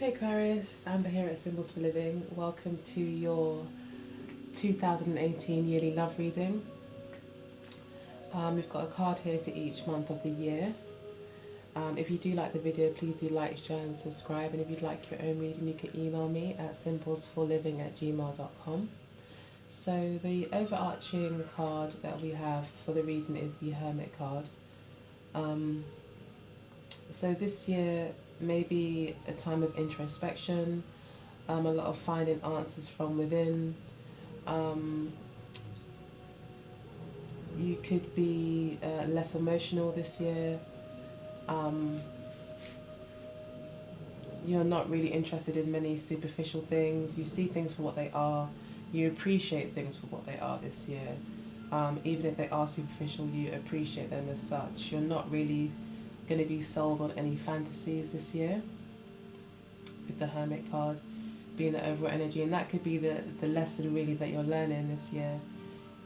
Hey Aquarius, Amber here at Symbols for Living. Welcome to your 2018 yearly love reading. We've got a card here for each month of the year. If you do like the video, please do like, share and subscribe. And if you'd like your own reading, you can email me at symbolsforliving@gmail.com. So the overarching card that we have for the reading is the Hermit card. So this year may be a time of introspection, a lot of finding answers from within. You could be less emotional this year. You're not really interested in many superficial things. You see things for what they are. You appreciate things for what they are this year. Even if they are superficial, you appreciate them as such. You're not really going to be sold on any fantasies this year, with the Hermit card being the overall energy. And that could be the lesson really that you're learning this year,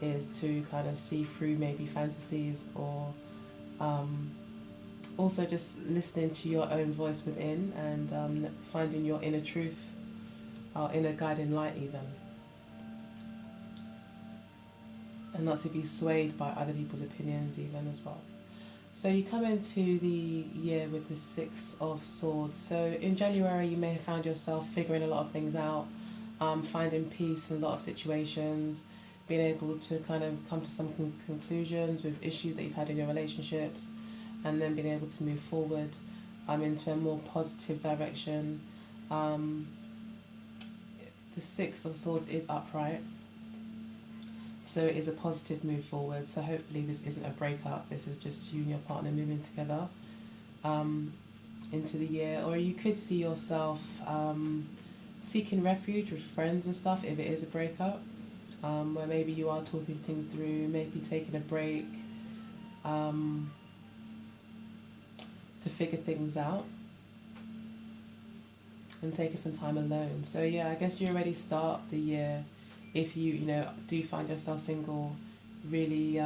is to kind of see through maybe fantasies, or also just listening to your own voice within, and finding your inner truth, or inner guiding light even, and not to be swayed by other people's opinions even as well. So you come into the year with the Six of Swords. So in January you may have found yourself figuring a lot of things out, finding peace in a lot of situations, being able to kind of come to some conclusions with issues that you've had in your relationships, and then being able to move forward into a more positive direction. The Six of Swords is upright, so it is a positive move forward. So hopefully this isn't a breakup. This is just you and your partner moving together into the year. Or you could see yourself seeking refuge with friends and stuff if it is a breakup, where maybe you are talking things through, maybe taking a break to figure things out, and taking some time alone. So yeah, I guess you already start the year, if you do find yourself single, really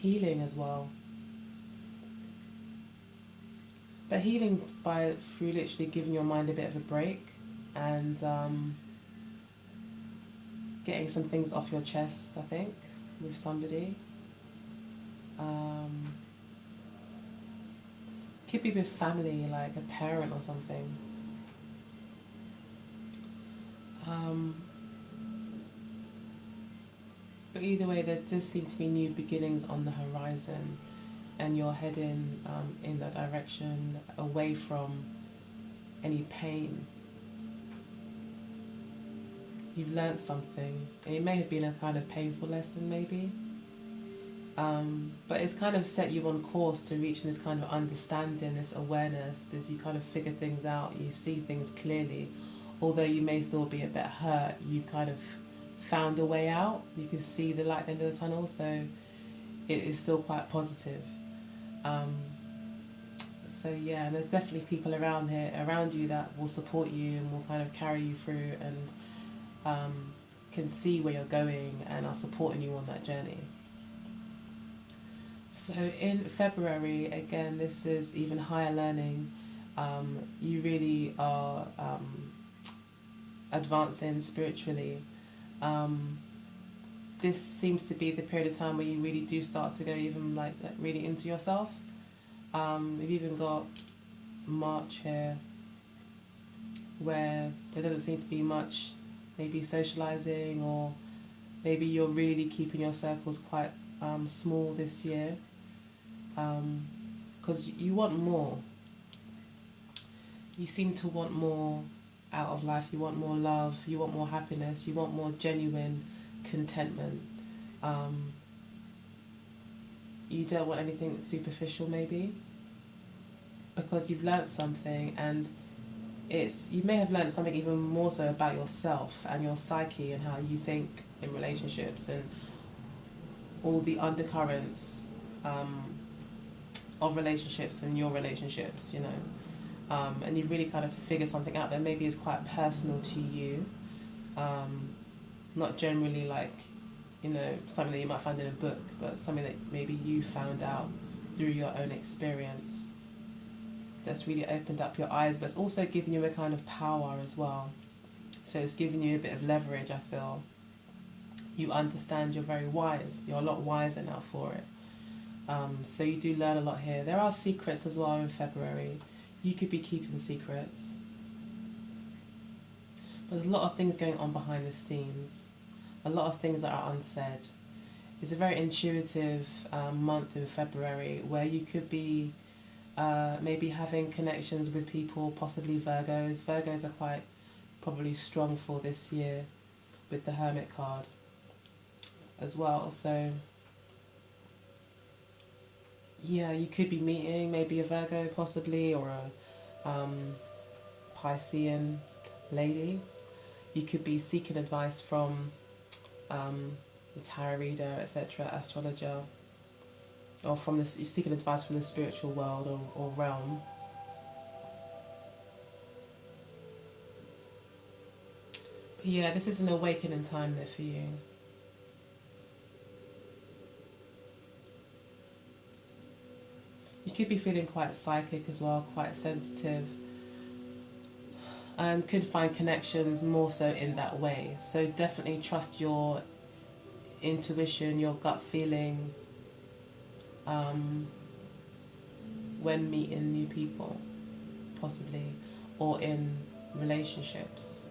healing as well. But healing through literally giving your mind a bit of a break, and getting some things off your chest, I think, with somebody. Could be with family, like a parent or something. But either way, there does seem to be new beginnings on the horizon, and you're heading in that direction, away from any pain. You've learnt something, and it may have been a kind of painful lesson maybe, but it's kind of set you on course to reaching this kind of understanding, this awareness, this, you kind of figure things out, you see things clearly. Although you may still be a bit hurt, you kind of found a way out. You can see the light at the end of the tunnel, so it is still quite positive. So yeah, and there's definitely people around you that will support you and will kind of carry you through, and can see where you're going and are supporting you on that journey. So in February, again, this is even higher learning. You really are advancing spiritually. This seems to be the period of time where you really do start to go even like really into yourself. We've even got March here, where there doesn't seem to be much maybe socializing, or maybe you're really keeping your circles quite small this year, because you want more. You seem to want more out of life. You want more love, you want more happiness, you want more genuine contentment. You don't want anything superficial maybe, because you've learnt something, and you may have learnt something even more so about yourself and your psyche and how you think in relationships, and all the undercurrents of relationships and your relationships, and you really kind of figure something out that maybe is quite personal to you, not generally like something that you might find in a book, but something that maybe you found out through your own experience. that's really opened up your eyes, but it's also given you a kind of power as well. So it's giving you a bit of leverage, I feel. You understand, you're very wise. You're a lot wiser now for it. So you do learn a lot here. There are secrets as well in February. You could be keeping secrets. There's a lot of things going on behind the scenes. A lot of things that are unsaid. It's a very intuitive month in February where you could be maybe having connections with people, possibly Virgos. Virgos are quite probably strong for this year with the Hermit card as well. So yeah, you could be meeting maybe a Virgo possibly, or a Piscean lady. You could be seeking advice from the tarot reader, etc., astrologer, or from the seeking advice from the spiritual world or realm. But yeah, this is an awakening time there for you. You could be feeling quite psychic as well, quite sensitive, and could find connections more so in that way. So definitely trust your intuition, your gut feeling when meeting new people, possibly, or in relationships,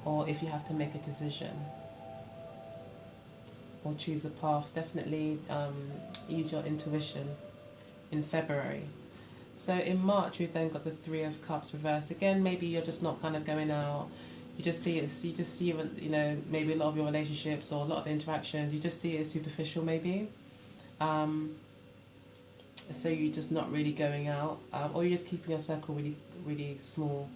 or if you have to make a decision or choose a path. Definitely use your intuition in February. So in March we've then got the Three of Cups reversed. Again, maybe you're just not kind of going out. You just see it. You just see, you know, maybe a lot of your relationships or a lot of interactions. You just see it as superficial, maybe. So you're just not really going out, or you're just keeping your circle really, really small.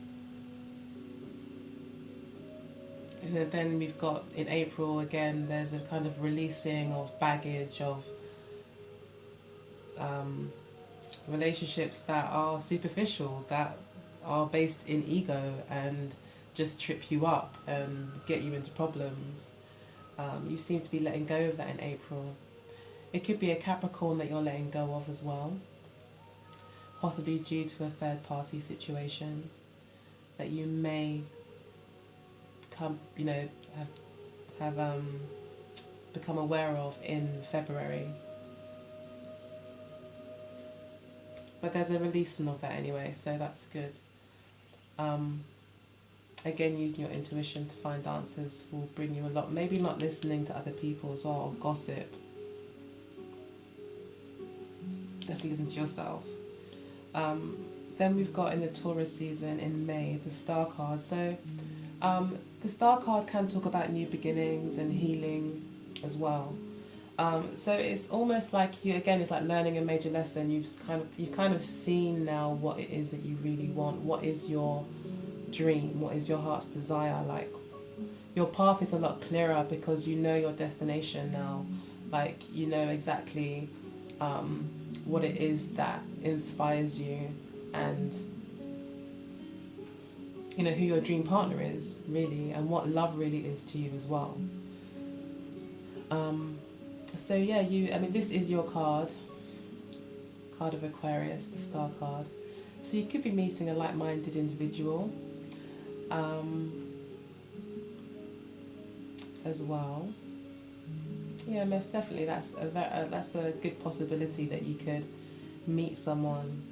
And then we've got in April again. There's a kind of releasing of baggage of relationships that are superficial, that are based in ego and just trip you up and get you into problems. You seem to be letting go of that in April. It could be a Capricorn that you're letting go of as well, possibly due to a third party situation that you may come, you know, have become aware of in February. But there's a releasing of that anyway, so that's good. Again, using your intuition to find answers will bring you a lot. Maybe not listening to other people as well, or gossip. Definitely listen to yourself. Then we've got in the Taurus season in May, the Star card. So the Star card can talk about new beginnings and healing as well. So it's almost like it's like learning a major lesson. You've kind of seen now what it is that you really want. What is your dream? What is your heart's desire? Like, your path is a lot clearer because you know your destination now. Like, you know exactly what it is that inspires you, and you know who your dream partner is really, and what love really is to you as well. So yeah, this is your card of Aquarius, the Star card. So you could be meeting a like-minded individual as well. Yeah, most definitely. That's a good possibility that you could meet someone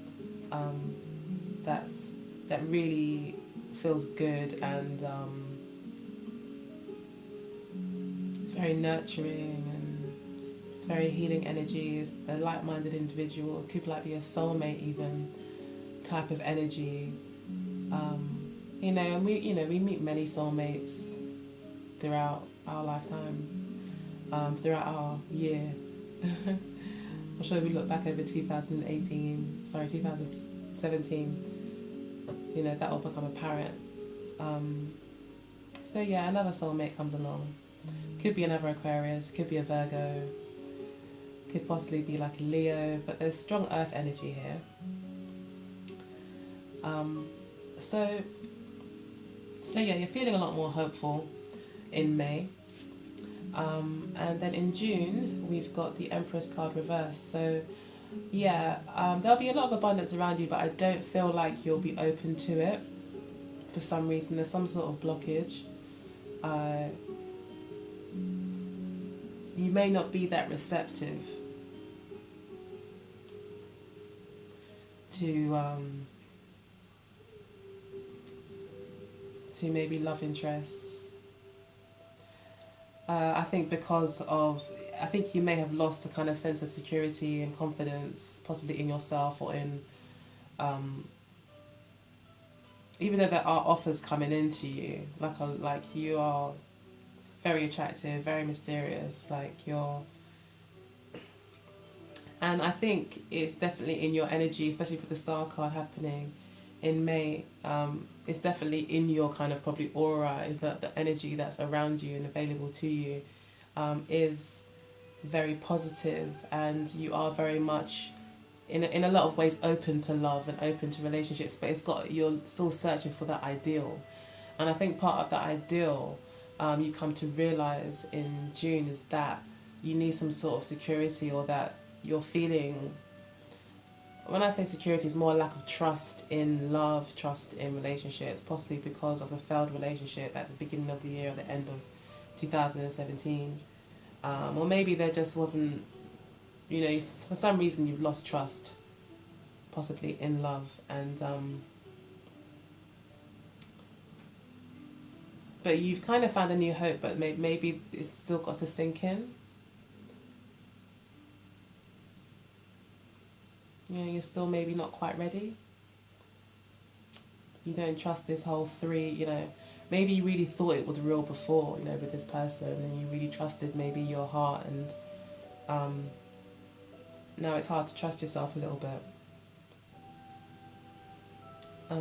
that really feels good, and it's very nurturing, and it's very healing energy. It's a like-minded individual. It could be a soulmate even type of energy. And we meet many soulmates throughout our lifetime. Throughout our year. I'm sure we look back over 2017, that will become apparent. So yeah, another soulmate comes along. Could be another Aquarius, could be a Virgo, could possibly be like a Leo, but there's strong earth energy here. So yeah, you're feeling a lot more hopeful in May. And then in June, we've got the Empress card reversed. So Yeah, there'll be a lot of abundance around you, but I don't feel like you'll be open to it for some reason. There's some sort of blockage. Uh, you may not be that receptive to maybe love interests. I think I think you may have lost a kind of sense of security and confidence, possibly in yourself or in, um, even though there are offers coming into you, like you are very attractive, very mysterious, like you're, and I think it's definitely in your energy, especially with the star card happening in May. It's definitely in your kind of probably aura, is that the energy that's around you and available to you is very positive, and you are very much in a lot of ways open to love and open to relationships, but you're still searching for that ideal. And I think part of that ideal, you come to realize in June, is that you need some sort of security, or that you're feeling, when I say security, it's more a lack of trust in love, trust in relationships, possibly because of a failed relationship at the beginning of the year or the end of 2017. Or maybe there just wasn't, for some reason you've lost trust, possibly in love. And but you've kind of found a new hope, but maybe it's still got to sink in. You're still maybe not quite ready. You don't trust this whole maybe you really thought it was real before, with this person, and you really trusted maybe your heart, and now it's hard to trust yourself a little bit. I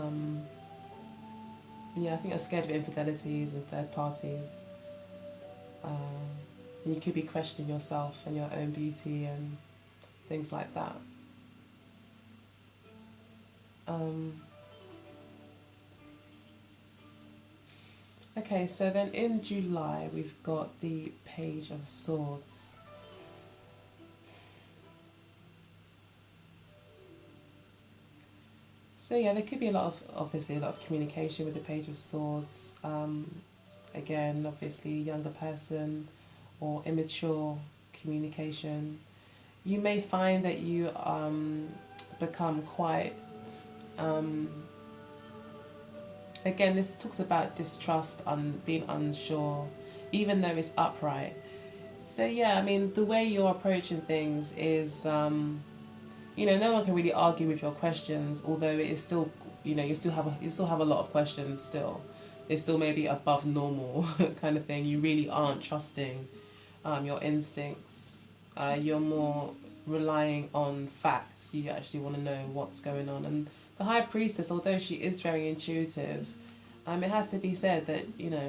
think you're scared of infidelities and third parties. And you could be questioning yourself and your own beauty and things like that. Okay, so then in July we've got the Page of Swords. So yeah, there could be obviously a lot of communication with the Page of Swords. Again, obviously younger person or immature communication. You may find that you become quite, again, this talks about distrust, being unsure, even though it's upright. So yeah, I mean, the way you're approaching things is, no one can really argue with your questions, although it is still, you still have a lot of questions still. It's still maybe above normal kind of thing. You really aren't trusting your instincts. You're more relying on facts. You actually want to know what's going on. And the High Priestess, although she is very intuitive, it has to be said that,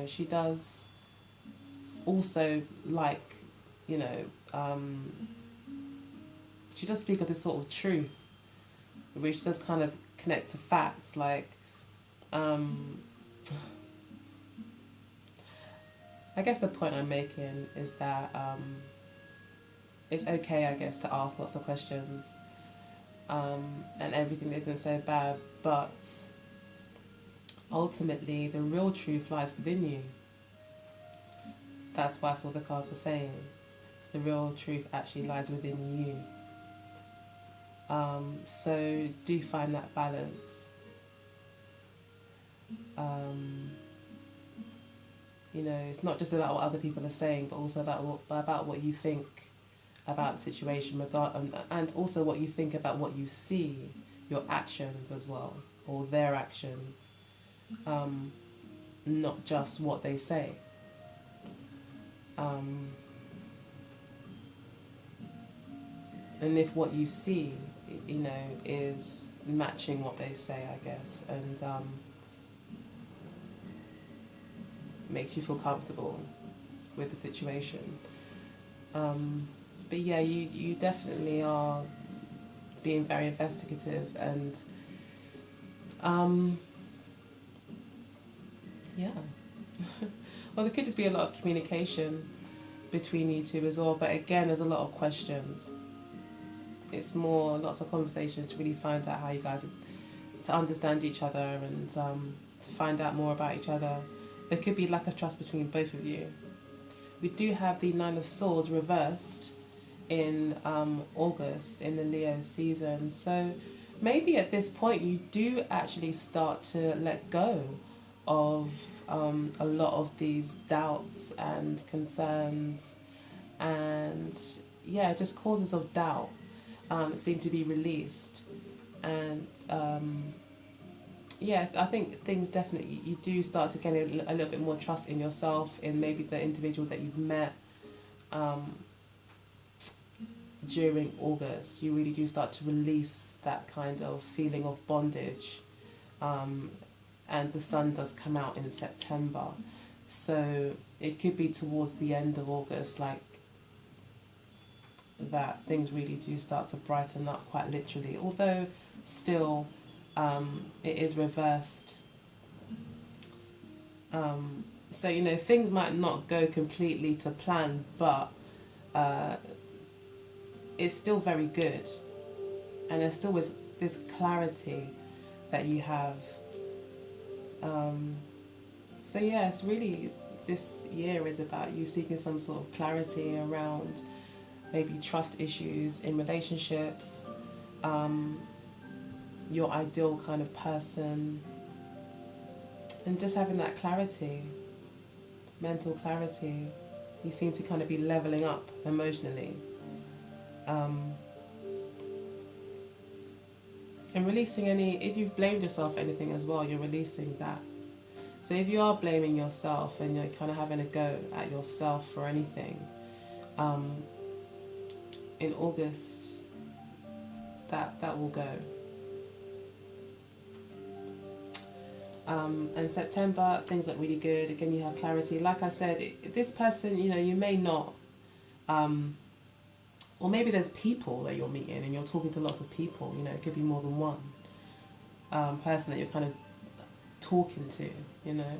she does also like, she does speak of this sort of truth, which does kind of connect to facts. Like, I guess the point I'm making is that it's okay, I guess, to ask lots of questions, and everything isn't so bad, but ultimately the real truth lies within you. That's why I feel the cards are saying the real truth actually lies within you. So do find that balance. It's not just about what other people are saying, but also about what you think about the situation, and also what you think about what you see, your actions as well, or their actions, not just what they say. And if what you see, is matching what they say, I guess, and makes you feel comfortable with the situation. But yeah, you definitely are being very investigative, and yeah. Well, there could just be a lot of communication between you two as well, but again, there's a lot of questions. it's more lots of conversations to really find out how you guys, to understand each other, and to find out more about each other. There could be lack of trust between both of you. We do have the Nine of Swords reversed in August in the Leo season. So maybe at this point you do actually start to let go of a lot of these doubts and concerns, and yeah, just causes of doubt seem to be released. And yeah, I think things definitely, you do start to gain a little bit more trust in yourself, in maybe the individual that you've met during August. You really do start to release that kind of feeling of bondage. And the sun does come out in September. So it could be towards the end of August, like that things really do start to brighten up, quite literally. Although still it is reversed. So, you know, things might not go completely to plan, but it's still very good. And there's still this clarity that you have. So yeah, it's really, this year is about you seeking some sort of clarity around maybe trust issues in relationships, your ideal kind of person, and just having that clarity, mental clarity. You seem to kind of be leveling up emotionally. And releasing any, if you've blamed yourself for anything as well, you're releasing that. So if you are blaming yourself and you're kind of having a go at yourself for anything, in August, that will go. And September, things look really good. Again, you have clarity. Like I said, this person, you know, you may not, or maybe there's people that you're meeting and you're talking to lots of people. You know, it could be more than one person that you're kind of talking to, you know.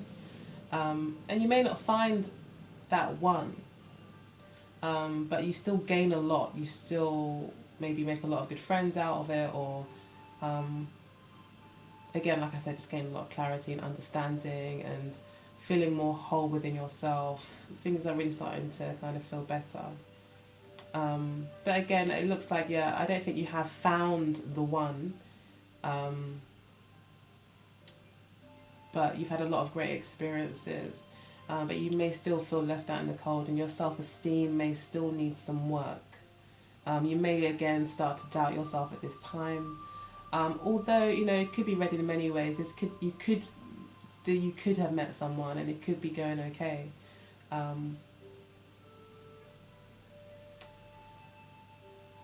And you may not find that one, but you still gain a lot. You still maybe make a lot of good friends out of it, or again, like I said, just gain a lot of clarity and understanding and feeling more whole within yourself. Things are really starting to kind of feel better. But again, it looks like, yeah, I don't think you have found the one, but you've had a lot of great experiences, but you may still feel left out in the cold, and your self-esteem may still need some work. You may again start to doubt yourself at this time, although, you know, it could be read in many ways. You could have met someone and it could be going okay.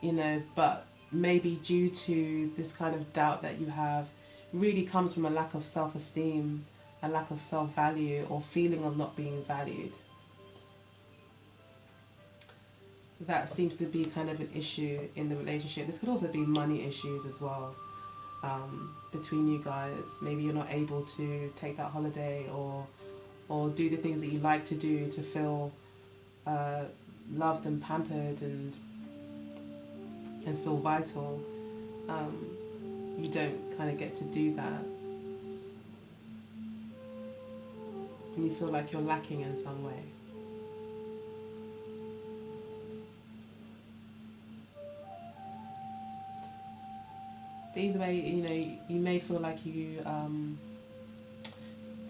You know, but maybe due to this kind of doubt that you have, really comes from a lack of self-esteem, a lack of self-value, or feeling of not being valued. That seems to be kind of an issue in the relationship. This could also be money issues as well, between you guys. Maybe you're not able to take that holiday or do the things that you like to do to feel loved and pampered and feel vital. You don't kind of get to do that, and you feel like you're lacking in some way. But either way, you know, you may feel like you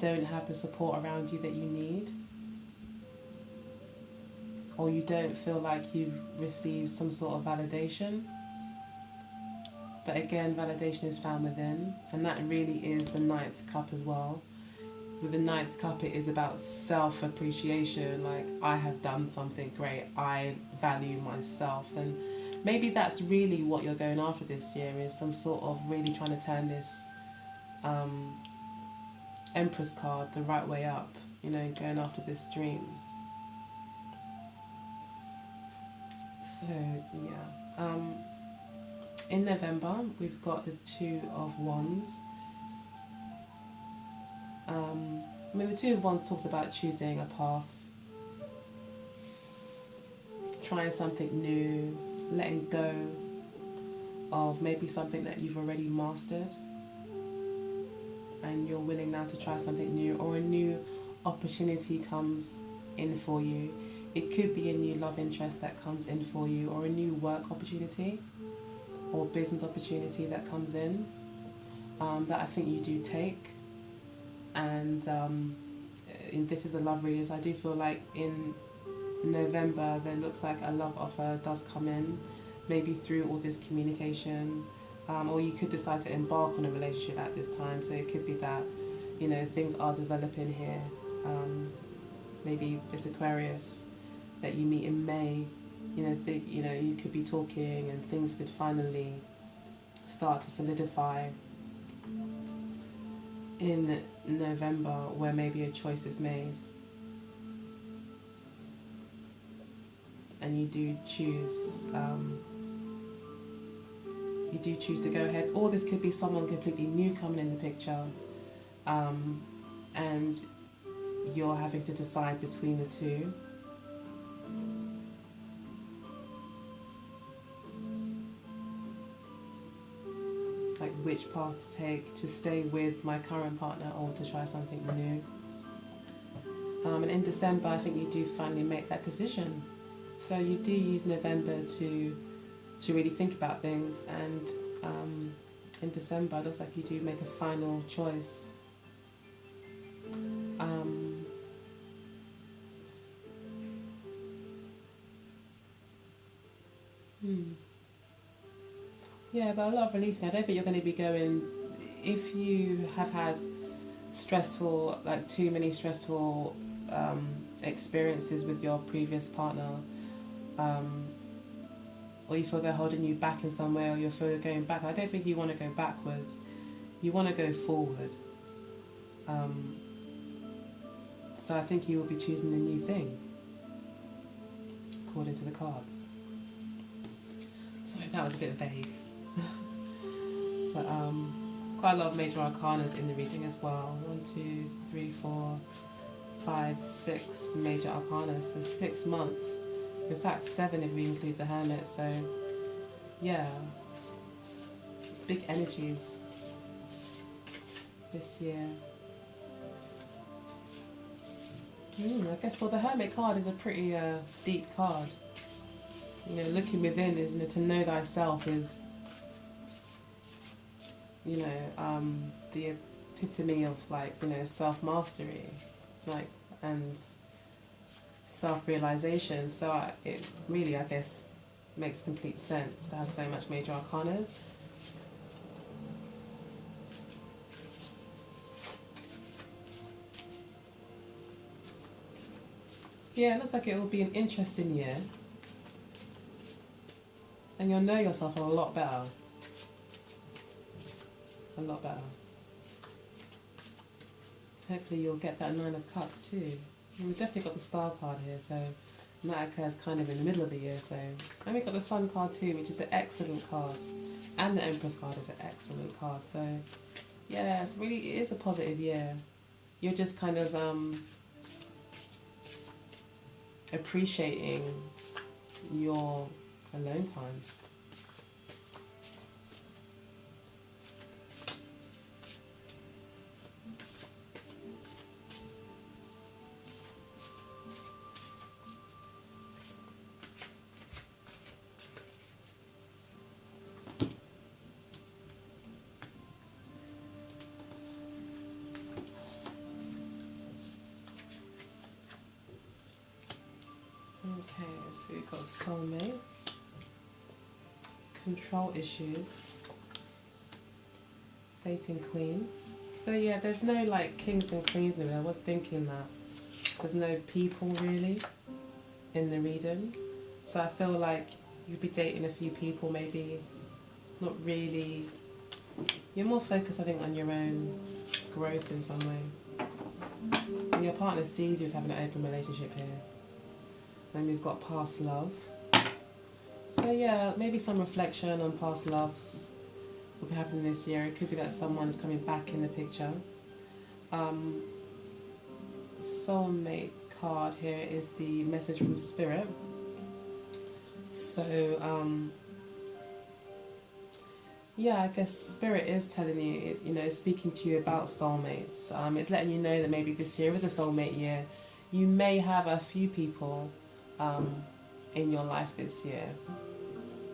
don't have the support around you that you need, or you don't feel like you've received some sort of validation. But again, validation is found within, and that really is the ninth cup as well. With the ninth cup, it is about self-appreciation, like, I have done something great, I value myself. And maybe that's really what you're going after this year, is some sort of really trying to turn this Empress card the right way up, you know, going after this dream. So, yeah. In November, we've got the Two of Wands. I mean, the Two of Wands talks about choosing a path, trying something new, letting go, of maybe something that you've already mastered and you're willing now to try something new, or a new opportunity comes in for you. It could be a new love interest that comes in for you, or a new work opportunity or business opportunity that comes in, that I think you do take. And this is a love reading, so I do feel like in November there looks like a love offer does come in, maybe through all this communication, or you could decide to embark on a relationship at this time. So it could be that, you know, things are developing here. Maybe it's Aquarius that you meet in May. You know, you could be talking and things could finally start to solidify in November, where maybe a choice is made and you do choose to go ahead. Or this could be someone completely new coming in the picture, and you're having to decide between the two. Like which path to take, to stay with my current partner or to try something new. And in December, I think you do finally make that decision. So you do use November to really think about things, and in December it looks like you do make a final choice. Yeah, but a lot of releasing. I don't think you're going to be going, if you have had stressful, like too many stressful experiences with your previous partner, or you feel they're holding you back in some way, or you feel you're going back. I don't think you want to go backwards. You want to go forward. So I think you will be choosing the new thing, according to the cards. Sorry, that was a bit vague. But there's quite a lot of major arcanas in the reading as well. 1, 2, 3, 4, 5, 6 major arcanas. So 6 months. In fact, 7 if we include the Hermit. So yeah, big energies this year. I guess, well, the Hermit card is a pretty deep card. You know, looking within is, you know, to know thyself is, you know, the epitome of, like, you know, self-mastery, like, and self-realization. So it really, I guess, makes complete sense to have so much major arcanas. Yeah, it looks like it will be an interesting year. And you'll know yourself a lot better. A lot better. Hopefully you'll get that 9 of Cups too. And we've definitely got the Star card here, so that occurs kind of in the middle of the year. So, and we've got the Sun card too, which is an excellent card. And the Empress card is an excellent card. So, yeah, it is a positive year. You're just kind of appreciating your alone time. Okay, so we've got soulmate, control issues, dating queen. So yeah, there's no like kings and queens in it. I was thinking that there's no people really in the reading. So I feel like you'd be dating a few people, maybe not really. You're more focused, I think, on your own growth in some way. And your partner sees you as having an open relationship here. Then we've got past love. So yeah, maybe some reflection on past loves will be happening this year. It could be that someone is coming back in the picture. Soulmate card here is the message from Spirit. So yeah, I guess spirit is telling you, is, you know, speaking to you about soulmates. It's letting you know that maybe this year is a soulmate year. You may have a few people in your life this year,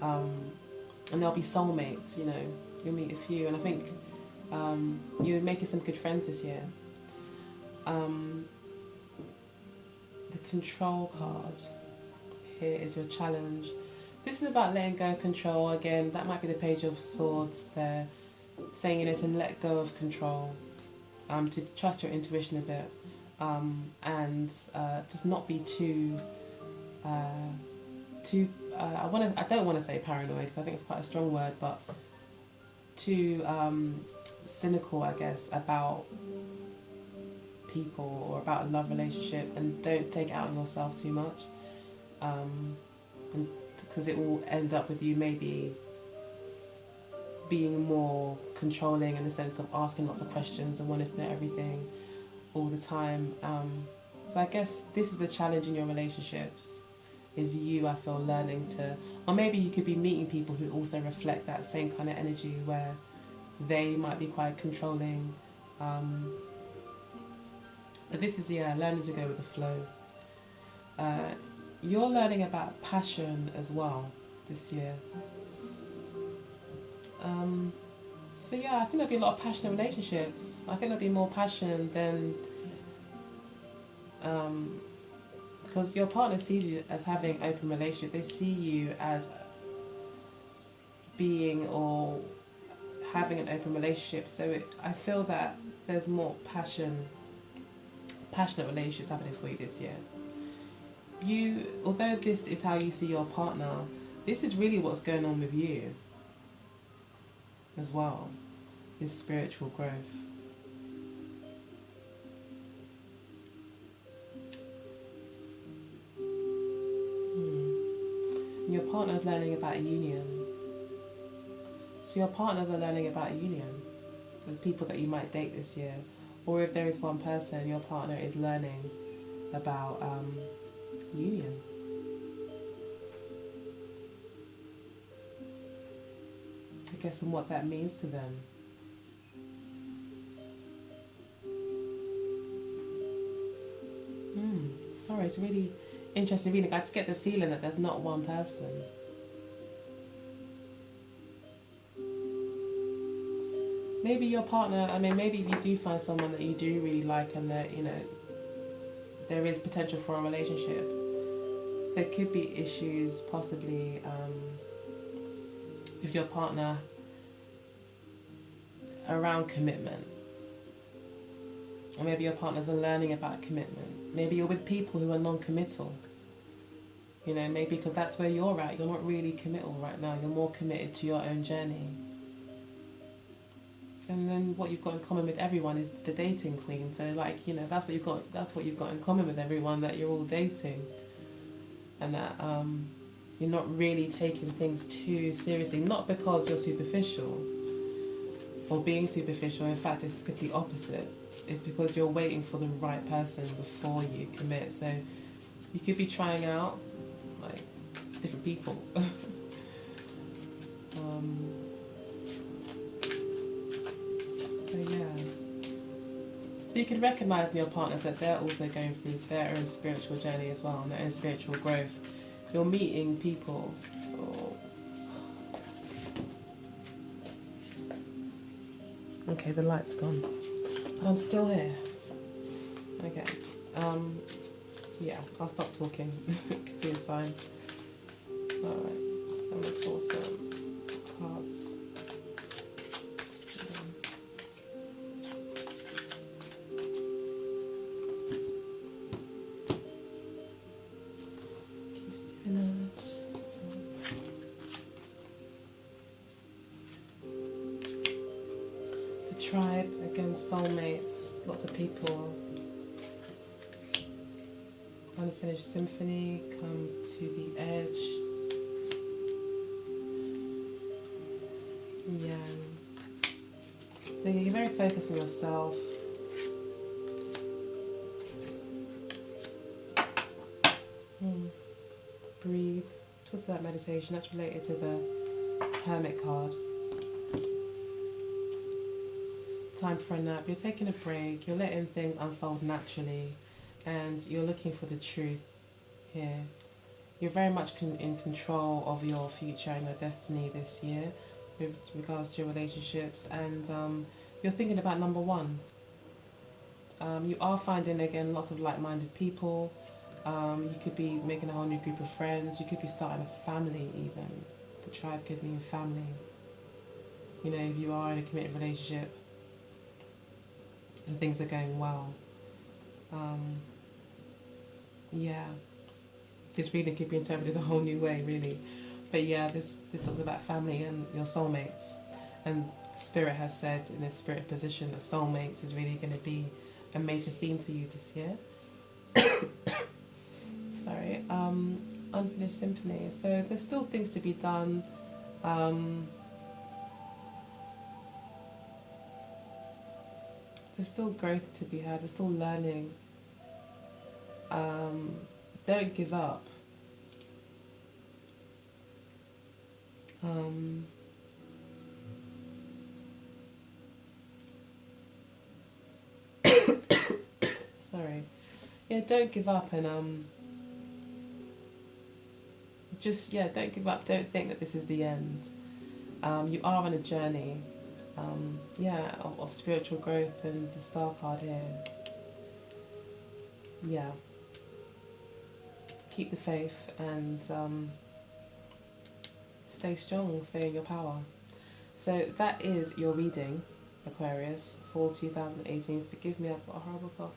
and there'll be soulmates. You know, you'll meet a few, and I think you're making some good friends this year. The control card here is your challenge. This is about letting go of control. Again, that might be the Page of Swords there, saying, you know, to let go of control, to trust your intuition a bit, and just not be too I don't want to say paranoid, because I think it's quite a strong word, but too cynical, I guess, about people or about love relationships, and don't take it out on yourself too much, and because it will end up with you maybe being more controlling, in the sense of asking lots of questions and wanting to know everything all the time. So I guess this is the challenge in your relationships, is you, I feel, learning to, or maybe you could be meeting people who also reflect that same kind of energy, where they might be quite controlling. But this is, yeah, learning to go with the flow. You're learning about passion as well this year. So yeah, I think there'll be a lot of passionate relationships. I think there'll be more passion than, because your partner sees you as having open relationship. They see you as being or having an open relationship. So I feel that there's more passionate relationships happening for you this year. Although this is how you see your partner, this is really what's going on with you as well, is spiritual growth. And your partner's learning about union. So your partners are learning about union with people that you might date this year. Or if there is one person, your partner is learning about union. I guess, and what that means to them. Sorry, it's really interesting reading. I just get the feeling that there's not one person. Maybe your partner, I mean, maybe if you do find someone that you do really like, and that, you know, there is potential for a relationship, there could be issues possibly with your partner around commitment. Or maybe your partners are learning about commitment. Maybe you're with people who are non-committal. You know, maybe because that's where you're at. You're not really committal right now. You're more committed to your own journey. And then what you've got in common with everyone is the dating queen. So, like, you know, that's what you've got in common with everyone, that you're all dating. And that you're not really taking things too seriously. Not because you're superficial or being superficial. In fact, it's the complete opposite. It's because you're waiting for the right person before you commit. So you could be trying out, like, different people. So yeah. So you can recognise in your partners that they're also going through their own spiritual journey as well, and their own spiritual growth. You're meeting people. Okay, the light's gone. But I'm still here. Okay. Yeah, I'll stop talking. It could be a sign. Alright, so I'm going to pull some cards. Keeps doing that. The tribe against soulmates. Lots of people. Unfinished symphony, come to the edge. Yeah. So you're very focused on yourself. Breathe. Talk about meditation. That's related to the Hermit card. time for a nap. You're taking a break. You're letting things unfold naturally, and you're looking for the truth here. You're very much in control of your future and your destiny this year with regards to your relationships, and you're thinking about number one. You are finding again lots of like-minded people. You could be making a whole new group of friends. You could be starting a family even. The tribe could mean family. You know, if you are in a committed relationship and things are going well. Yeah. This reading could be interpreted a whole new way, really. But yeah, this talks about family and your soulmates. And Spirit has said in this spirit position that soulmates is really going to be a major theme for you this year. Sorry. Unfinished symphony. So there's still things to be done. There's still growth to be had. There's still learning. Don't give up. Sorry. Yeah, don't give up, and don't give up. Don't think that this is the end. You are on a journey, of spiritual growth, and the star card here. Yeah. Keep the faith and stay strong, stay in your power. So that is your reading, Aquarius, for 2018. Forgive me, I've got a horrible cough.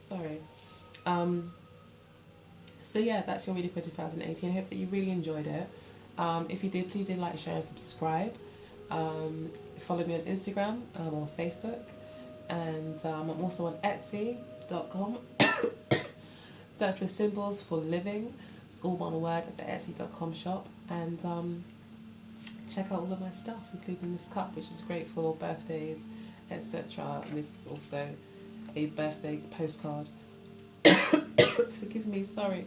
Sorry. So yeah, that's your reading for 2018. I hope that you really enjoyed it. If you did, please do like, share and subscribe. Follow me on Instagram or Facebook. And I'm also on Etsy.com. Search for Symbols for Living. It's all one word at the Etsy.com shop. And check out all of my stuff, including this cup, which is great for birthdays, etc. And this is also a birthday postcard. Forgive me, sorry.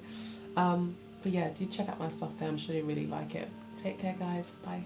But yeah, do check out my stuff there. I'm sure you really like it. Take care, guys. Bye.